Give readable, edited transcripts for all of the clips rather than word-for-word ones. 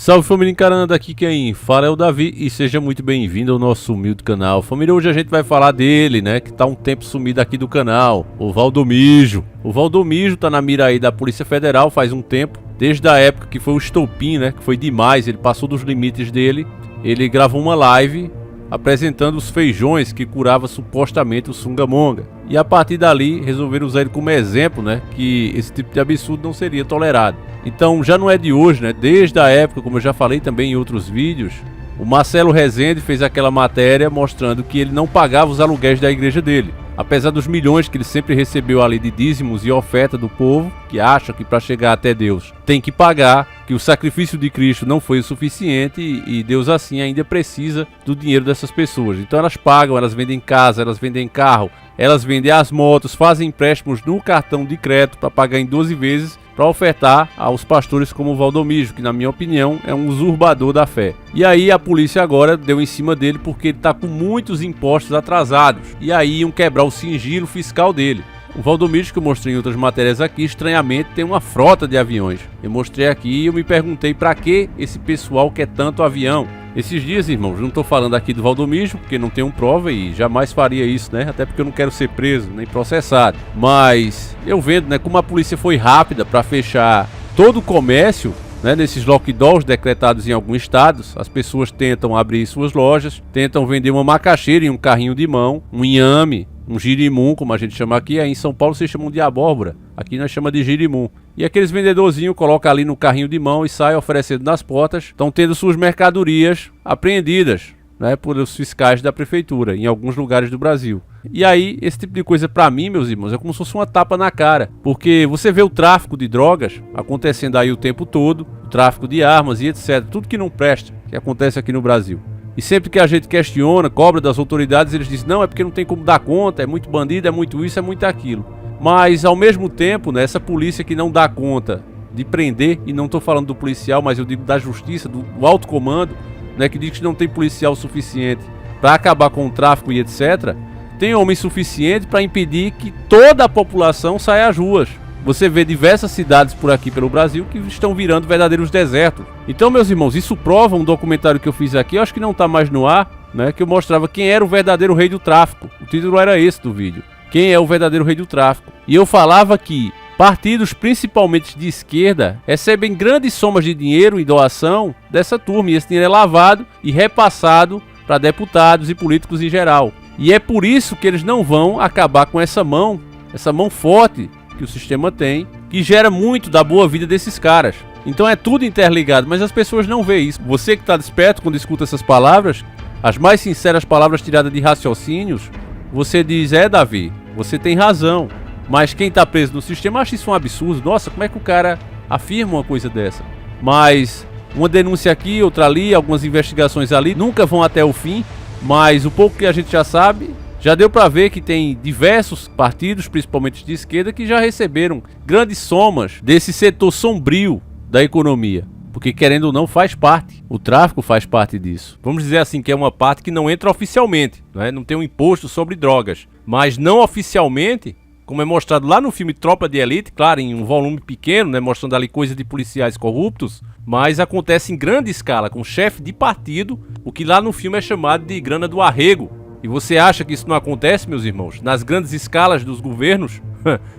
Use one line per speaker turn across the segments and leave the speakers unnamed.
Salve família encarando, aqui quem fala é o Davi e seja muito bem-vindo ao nosso humilde canal. Família, hoje a gente vai falar dele, né, que tá um tempo sumido aqui do canal, o Valdomijo. O Valdomijo tá na mira aí da Polícia Federal faz um tempo, desde a época que foi o estopim, né, que foi demais, ele passou dos limites dele. Ele gravou uma live apresentando os feijões que curava supostamente o Sungamonga. E a partir dali resolveram usar ele como exemplo, né, que esse tipo de absurdo não seria tolerado. Então já não é de hoje, né, desde a época, como eu já falei também em outros vídeos, o Marcelo Rezende fez aquela matéria mostrando que ele não pagava os aluguéis da igreja dele. Apesar dos milhões que ele sempre recebeu ali de dízimos e oferta do povo, que acha que para chegar até Deus tem que pagar, que o sacrifício de Cristo não foi o suficiente e Deus assim ainda precisa do dinheiro dessas pessoas. Então elas pagam, elas vendem casa, elas vendem carro, elas vendem as motos, fazem empréstimos no cartão de crédito para pagar em 12 vezes para ofertar aos pastores como o Valdomijo, que na minha opinião é um usurpador da fé. E aí a polícia agora deu em cima dele porque ele está com muitos impostos atrasados. E aí iam quebrar o sigilo fiscal dele. O Valdomijo, que eu mostrei em outras matérias aqui, estranhamente tem uma frota de aviões. Eu mostrei aqui e eu me perguntei para que esse pessoal quer tanto avião. Esses dias, irmãos, não estou falando aqui do Valdomijo, porque não tenho prova e jamais faria isso, né? Até porque eu não quero ser preso, nem processado. Mas eu vendo, né, como a polícia foi rápida para fechar todo o comércio, né, nesses lockdowns decretados em alguns estados. As pessoas tentam abrir suas lojas, tentam vender uma macaxeira em um carrinho de mão, um inhame, um girimum, como a gente chama aqui. Aí em São Paulo vocês chamam de abóbora, aqui nós chamamos de girimum. E aqueles vendedorzinhos colocam ali no carrinho de mão e saem oferecendo nas portas. Estão tendo suas mercadorias apreendidas, né, por os fiscais da prefeitura em alguns lugares do Brasil. E aí esse tipo de coisa pra mim, meus irmãos, é como se fosse uma tapa na cara. Porque você vê o tráfico de drogas acontecendo aí o tempo todo, o tráfico de armas e etc. Tudo que não presta, que acontece aqui no Brasil. E sempre que a gente questiona, cobra das autoridades, eles dizem, não, é porque não tem como dar conta, é muito bandido, é muito isso, é muito aquilo. Mas ao mesmo tempo, né, essa polícia que não dá conta de prender, e não estou falando do policial, mas eu digo da justiça, do alto comando, né, que diz que não tem policial suficiente para acabar com o tráfico e etc., tem homem suficiente para impedir que toda a população saia às ruas. Você vê diversas cidades por aqui pelo Brasil que estão virando verdadeiros desertos. Então, meus irmãos, isso prova um documentário que eu fiz aqui, eu acho que não está mais no ar, né, que eu mostrava quem era o verdadeiro rei do tráfico. O título era esse do vídeo. Quem é o verdadeiro rei do tráfico? E eu falava que partidos, principalmente de esquerda, recebem grandes somas de dinheiro e doação dessa turma. E esse dinheiro é lavado e repassado para deputados e políticos em geral. E é por isso que eles não vão acabar com essa mão forte que o sistema tem, que gera muito da boa vida desses caras. Então é tudo interligado, mas as pessoas não veem isso. Você que está desperto quando escuta essas palavras, as mais sinceras palavras tiradas de raciocínios, você diz, Davi, você tem razão. Mas quem está preso no sistema acha isso um absurdo. Nossa, como é que o cara afirma uma coisa dessa? Mas uma denúncia aqui, outra ali, algumas investigações ali, nunca vão até o fim. Mas o pouco que a gente já sabe, já deu para ver que tem diversos partidos, principalmente de esquerda, que já receberam grandes somas desse setor sombrio da economia. Porque querendo ou não faz parte, o tráfico faz parte disso. Vamos dizer assim que é uma parte que não entra oficialmente, né? Não tem um imposto sobre drogas. Mas não oficialmente, como é mostrado lá no filme Tropa de Elite, claro, em um volume pequeno, né, mostrando ali coisa de policiais corruptos, mas acontece em grande escala, com chefe de partido, o que lá no filme é chamado de grana do arrego. E você acha que isso não acontece, meus irmãos, nas grandes escalas dos governos?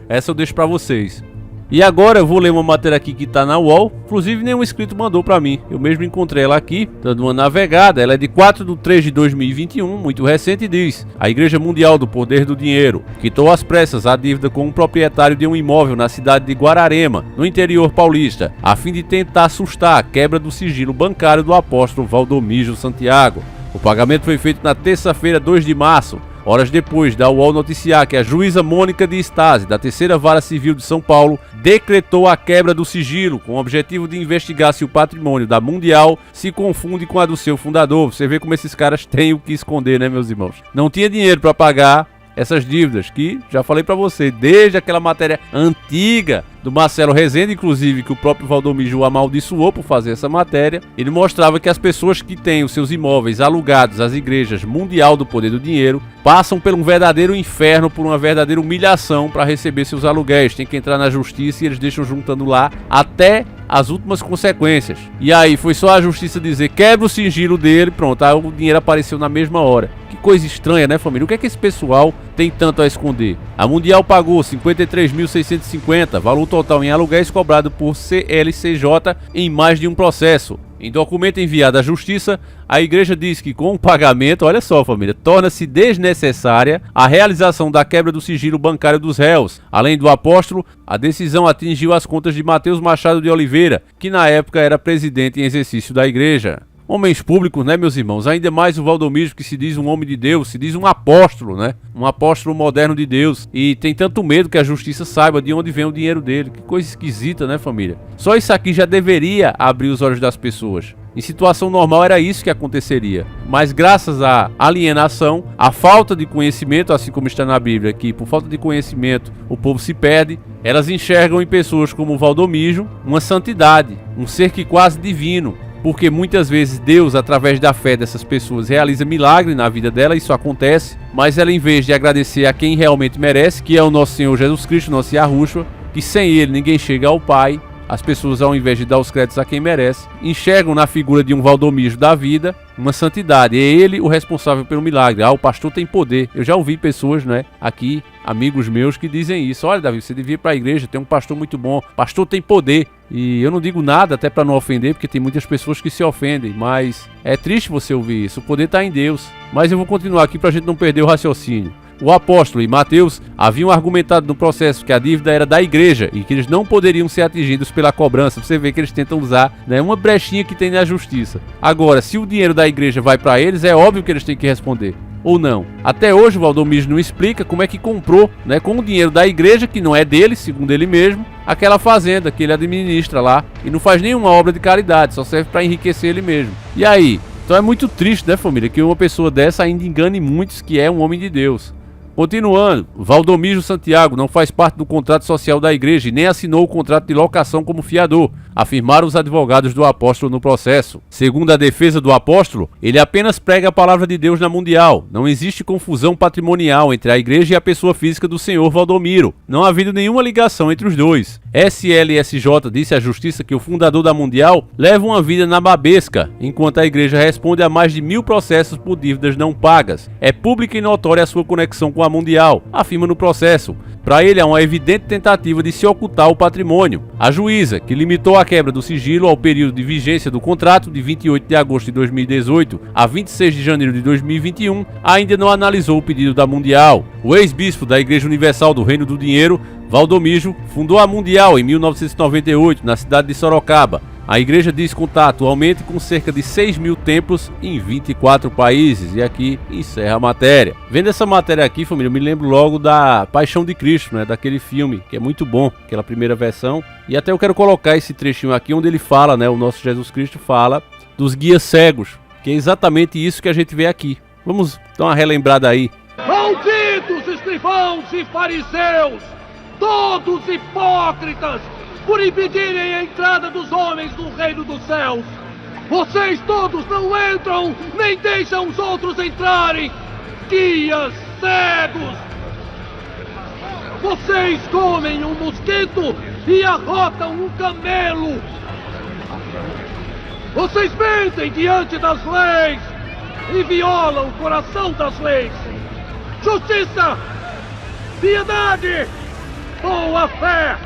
Essa eu deixo pra vocês. E agora eu vou ler uma matéria aqui que tá na UOL, inclusive nenhum inscrito mandou pra mim, eu mesmo encontrei ela aqui, dando uma navegada. Ela é de 4/3/2021, muito recente, e diz: a Igreja Mundial do Poder do Dinheiro quitou às pressas a dívida com um proprietário de um imóvel na cidade de Guararema, no interior paulista, a fim de tentar assustar a quebra do sigilo bancário do apóstolo Valdomijo Santiago. O pagamento foi feito na terça-feira, 2 de março, horas depois da UOL noticiar que a juíza Mônica de Stasi, da Terceira Vara Civil de São Paulo, decretou a quebra do sigilo, com o objetivo de investigar se o patrimônio da Mundial se confunde com a do seu fundador. Você vê como esses caras têm o que esconder, né, meus irmãos? Não tinha dinheiro para pagar essas dívidas que, já falei para você, desde aquela matéria antiga do Marcelo Rezende, inclusive, que o próprio Valdomijo o amaldiçoou por fazer essa matéria, ele mostrava que as pessoas que têm os seus imóveis alugados às igrejas Mundial do Poder do Dinheiro passam por um verdadeiro inferno, por uma verdadeira humilhação para receber seus aluguéis. Tem que entrar na justiça e eles deixam juntando lá até as últimas consequências. E aí foi só a justiça dizer, quebra o sigilo dele, pronto, aí o dinheiro apareceu na mesma hora. Que coisa estranha, né, família? O que é que esse pessoal tem tanto a esconder? A Mundial pagou 53.650, valor total em aluguéis cobrado por CLCJ em mais de um processo. Em documento enviado à Justiça, a igreja diz que com o pagamento, olha só família, torna-se desnecessária a realização da quebra do sigilo bancário dos réus. Além do apóstolo, a decisão atingiu as contas de Mateus Machado de Oliveira, que na época era presidente em exercício da igreja. Homens públicos, né, meus irmãos? Ainda mais o Valdomiro, que se diz um homem de Deus, se diz um apóstolo, né? Um apóstolo moderno de Deus. E tem tanto medo que a justiça saiba de onde vem o dinheiro dele. Que coisa esquisita, né, família? Só isso aqui já deveria abrir os olhos das pessoas. Em situação normal era isso que aconteceria. Mas graças à alienação, à falta de conhecimento, assim como está na Bíblia, que por falta de conhecimento o povo se perde, elas enxergam em pessoas como o Valdomiro uma santidade, um ser que quase divino. Porque muitas vezes Deus, através da fé dessas pessoas, realiza milagre na vida dela, isso acontece, mas ela, em vez de agradecer a quem realmente merece, que é o nosso Senhor Jesus Cristo, nosso Yahushua, que sem ele ninguém chega ao Pai, as pessoas, ao invés de dar os créditos a quem merece, enxergam na figura de um Valdomiro da vida uma santidade. É ele o responsável pelo milagre. Ah, o pastor tem poder. Eu já ouvi pessoas, né, aqui, amigos meus, que dizem isso. Olha, Davi, você devia ir para a igreja, tem um pastor muito bom. Pastor tem poder. E eu não digo nada, até para não ofender, porque tem muitas pessoas que se ofendem. Mas é triste você ouvir isso. O poder está em Deus. Mas eu vou continuar aqui para a gente não perder o raciocínio. O apóstolo e Mateus haviam argumentado no processo que a dívida era da igreja e que eles não poderiam ser atingidos pela cobrança. Você vê que eles tentam usar, né, uma brechinha que tem na justiça. Agora, se o dinheiro da igreja vai para eles, é óbvio que eles têm que responder. Ou não. Até hoje o Valdomiro não explica como é que comprou, né, com o dinheiro da igreja, que não é dele, segundo ele mesmo, aquela fazenda que ele administra lá e não faz nenhuma obra de caridade, só serve para enriquecer ele mesmo. E aí? Então é muito triste, né, família, que uma pessoa dessa ainda engane muitos que é um homem de Deus. Continuando, Valdomiro Santiago não faz parte do contrato social da igreja e nem assinou o contrato de locação como fiador, afirmaram os advogados do apóstolo no processo. Segundo a defesa do apóstolo, ele apenas prega a palavra de Deus na Mundial. Não existe confusão patrimonial entre a igreja e a pessoa física do senhor Valdomiro. Não ha havido nenhuma ligação entre os dois. SLSJ disse à justiça que o fundador da Mundial leva uma vida nababesca, enquanto a igreja responde a mais de 1000 processos por dívidas não pagas. É pública e notória a sua conexão com a Mundial, afirma no processo. Para ele, há uma evidente tentativa de se ocultar o patrimônio. A juíza, que limitou a quebra do sigilo ao período de vigência do contrato de 28 de agosto de 2018 a 26 de janeiro de 2021, ainda não analisou o pedido da Mundial. O ex-bispo da Igreja Universal do Reino do Dinheiro, Valdomiro, fundou a Mundial em 1998, na cidade de Sorocaba. A igreja diz contar atualmente com cerca de 6.000 templos em 24 países. E aqui encerra a matéria. Vendo essa matéria aqui, família, eu me lembro logo da Paixão de Cristo, né? Daquele filme, que é muito bom, aquela primeira versão. E até eu quero colocar esse trechinho aqui, onde ele fala, né? O nosso Jesus Cristo fala dos guias cegos, que é exatamente isso que a gente vê aqui. Vamos dar uma relembrada aí.
Malditos escrivãos e fariseus, todos hipócritas, por impedirem a entrada dos homens no reino dos céus. Vocês todos não entram, nem deixam os outros entrarem. Guias cegos! Vocês comem um mosquito e arrotam um camelo. Vocês mentem diante das leis e violam o coração das leis. Justiça, piedade, boa fé.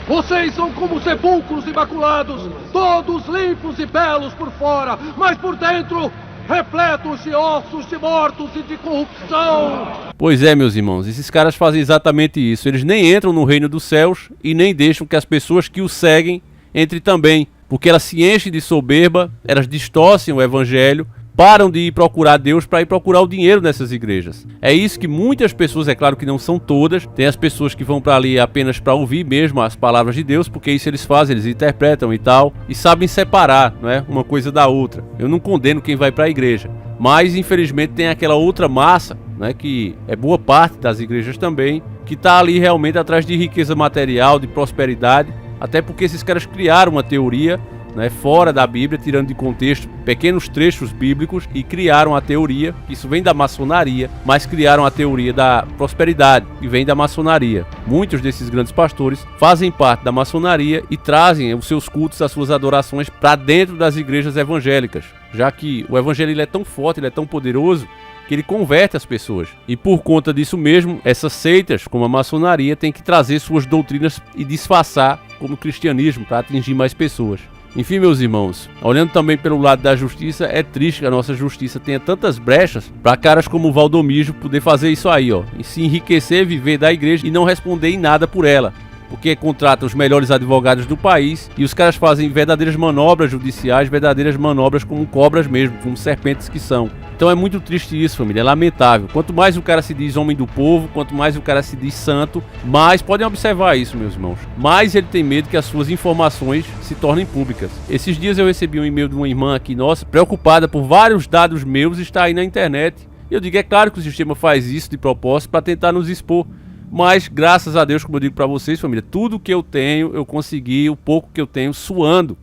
Vocês são como sepulcros imaculados, todos limpos e belos por fora, mas por dentro repletos de ossos de mortos e de corrupção.
Pois é, meus irmãos, esses caras fazem exatamente isso. Eles nem entram no reino dos céus e nem deixam que as pessoas que o seguem entrem também, porque elas se enchem de soberba, elas distorcem o evangelho, param de ir procurar Deus para ir procurar o dinheiro nessas igrejas. É isso que muitas pessoas, é claro que não são todas, tem as pessoas que vão para ali apenas para ouvir mesmo as palavras de Deus, porque isso eles fazem, eles interpretam e tal, e sabem separar, não é, uma coisa da outra. Eu não condeno quem vai para a igreja, mas infelizmente tem aquela outra massa, né, que é boa parte das igrejas também, que está ali realmente atrás de riqueza material, de prosperidade, até porque esses caras criaram uma teoria né, fora da Bíblia, tirando de contexto pequenos trechos bíblicos, e criaram a teoria, isso vem da maçonaria, mas criaram a teoria da prosperidade, que vem da maçonaria. Muitos desses grandes pastores fazem parte da maçonaria e trazem os seus cultos, as suas adorações para dentro das igrejas evangélicas, já que o evangelho ele é tão forte, ele é tão poderoso, que ele converte as pessoas. E por conta disso mesmo, essas seitas, como a maçonaria, tem que trazer suas doutrinas e disfarçar como cristianismo para atingir mais pessoas. Enfim, meus irmãos, olhando também pelo lado da justiça, é triste que a nossa justiça tenha tantas brechas para caras como o Valdomijo poder fazer isso aí, ó, e se enriquecer, viver da igreja e não responder em nada por ela. Porque contratam os melhores advogados do país e os caras fazem verdadeiras manobras judiciais, verdadeiras manobras como cobras mesmo, como serpentes que são. Então é muito triste isso, família, é lamentável. Quanto mais o cara se diz homem do povo, quanto mais o cara se diz santo, mais, podem observar isso, meus irmãos, mais ele tem medo que as suas informações se tornem públicas. Esses dias eu recebi um e-mail de uma irmã aqui nossa, preocupada por vários dados meus, está aí na internet. E eu digo, é claro que o sistema faz isso de propósito para tentar nos expor. Mas, graças a Deus, como eu digo para vocês, família, tudo que eu tenho, eu consegui, o pouco que eu tenho, suando.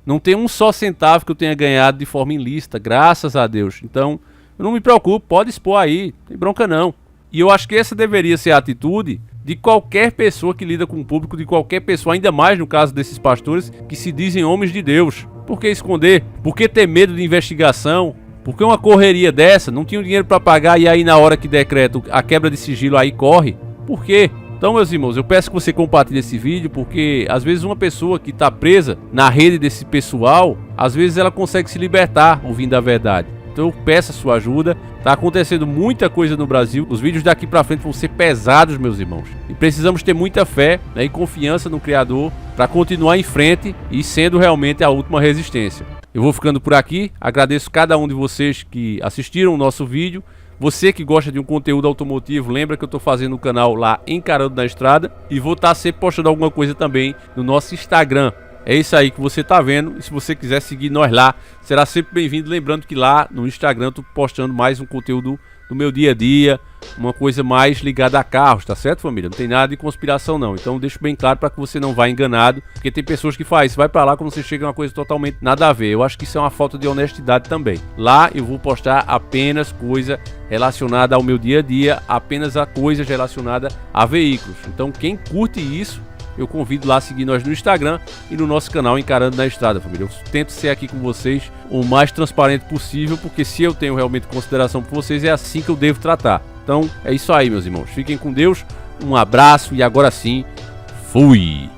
Não tem um só centavo que eu tenha ganhado de forma ilícita, graças a Deus. Então, eu não me preocupo, pode expor aí, não tem bronca não. E eu acho que essa deveria ser a atitude de qualquer pessoa que lida com o público, de qualquer pessoa, ainda mais no caso desses pastores que se dizem homens de Deus. Por que esconder? Por que ter medo de investigação? Por que uma correria dessa? Não tinha dinheiro para pagar e aí na hora que decreta a quebra de sigilo aí corre? Por quê? Então, meus irmãos, eu peço que você compartilhe esse vídeo, porque às vezes uma pessoa que está presa na rede desse pessoal, às vezes ela consegue se libertar ouvindo a verdade. Então eu peço a sua ajuda. Tá acontecendo muita coisa no Brasil. Os vídeos daqui pra frente vão ser pesados, meus irmãos. E precisamos ter muita fé, né, e confiança no Criador para continuar em frente e sendo realmente a última resistência. Eu vou ficando por aqui. Agradeço cada um de vocês que assistiram o nosso vídeo. Você que gosta de um conteúdo automotivo, lembra que eu estou fazendo um canal lá, Encarando na Estrada, e vou estar sempre postando alguma coisa também no nosso Instagram. É isso aí que você está vendo, e se você quiser seguir nós lá, será sempre bem-vindo. Lembrando que lá no Instagram eu estou postando mais um conteúdo do meu dia a dia, uma coisa mais ligada a carros, tá certo, família? Não tem nada de conspiração não, então deixo bem claro para que você não vá enganado, porque tem pessoas que fazem isso, vai para lá quando você chega uma coisa totalmente nada a ver. Eu acho que isso é uma falta de honestidade também. Lá eu vou postar apenas coisa relacionada ao meu dia a dia, apenas a coisas relacionadas a veículos. Então quem curte isso, eu convido lá a seguir nós no Instagram e no nosso canal Encarando na Estrada, família. Eu tento ser aqui com vocês o mais transparente possível, porque se eu tenho realmente consideração por vocês, é assim que eu devo tratar. Então é isso aí, meus irmãos. Fiquem com Deus, um abraço e agora sim, fui!